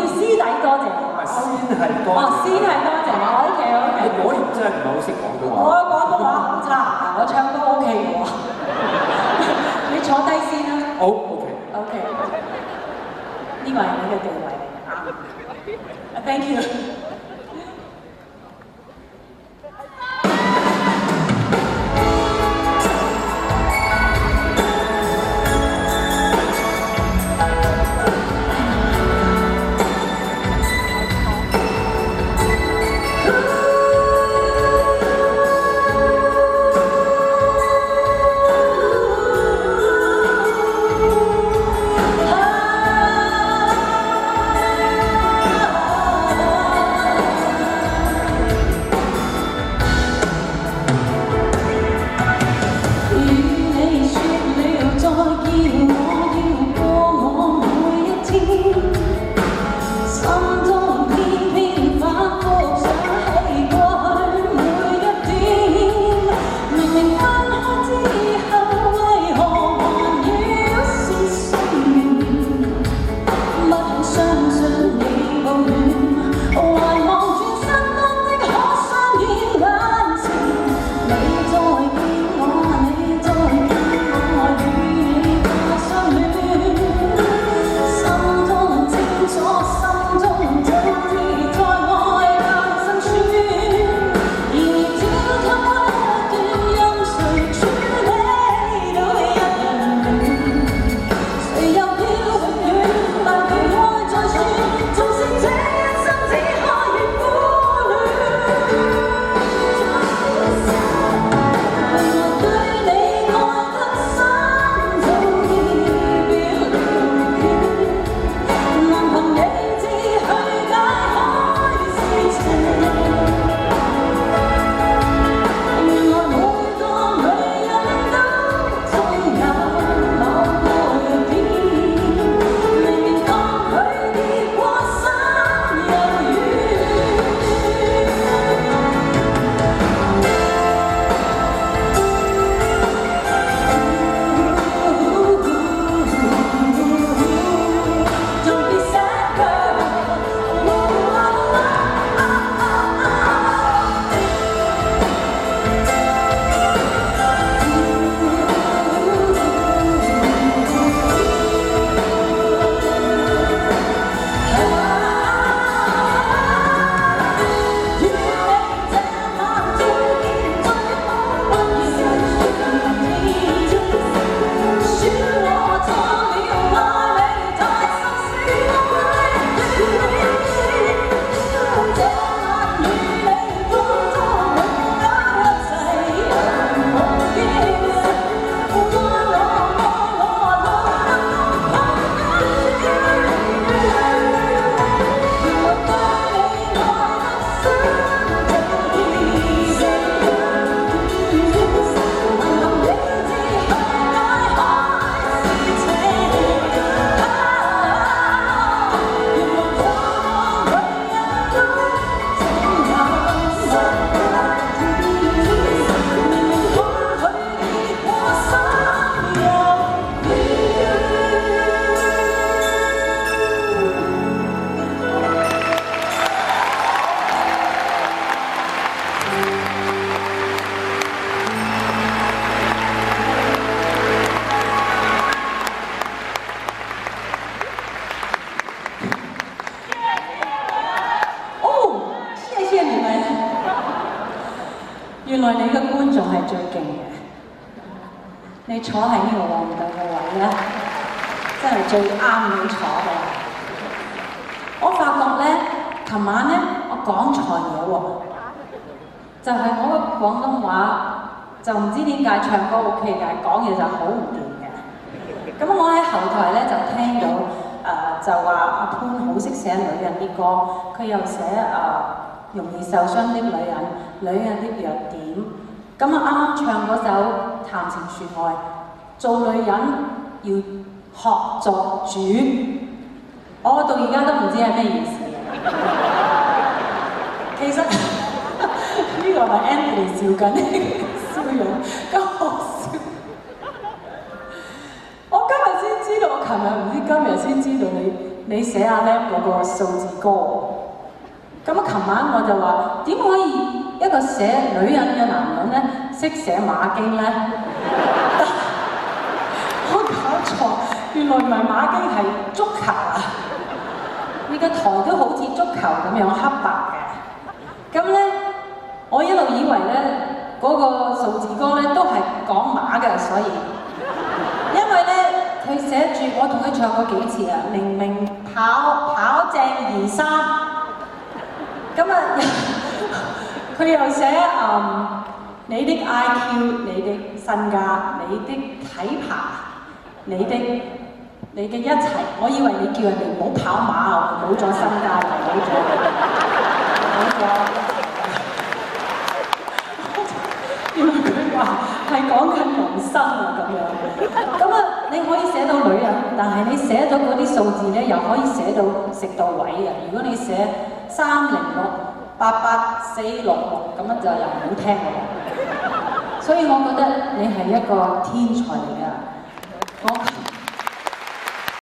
要師弟多謝。先係多謝。哦，先係多謝。OK。你果然真係唔係好識廣東話。我廣東話好差，我唱歌 OK 嘅喎。你坐低先啦。好 OK。呢個係你嘅地位嚟嘅，啱。Thank you。原來你嘅觀眾係最勁嘅，你坐喺呢個皇帝嘅位咧，真係最啱你坐嘅。我發覺咧，琴晚咧我講錯嘢喎，就係我嘅廣東話就唔知點解唱歌 OK，但係講嘢就好唔掂嘅。咁我喺後台咧就聽到就話阿潘好識寫女人啲歌，佢又寫容易受傷的女人，女人的弱點。咁啱啱唱嗰首《談情說愛》，做女人要學作主，我到而家都唔知係咩意思。其實呢個係咪 Anthony 笑緊笑容咁好笑？我今日先知道，我琴日唔知今日先知道你寫阿 Lam 嗰個數字歌。咁啊，琴晚我就話點可以一個寫女人嘅男人咧識寫馬經咧？我搞錯，原來唔係馬經係足球啊！你個台都好似足球咁樣黑白嘅。咁咧，我一路以為咧嗰個數字歌咧都係講馬嘅，所以因為咧佢寫住我同佢唱過幾次啊，明明跑正23。咁啊，佢又寫你的 IQ、你的身家、你的體魄、你嘅一切，我以為你叫人哋唔好跑馬啊，冇咗身家，冇咗，原來佢話係講緊人生啊咁樣。咁啊，你可以寫到女人，但係你寫咗嗰啲數字咧，又可以寫到食到位啊。如果你寫306884666咁樣就又唔好聽喎。所以我覺得你係一個天才嚟㗎。我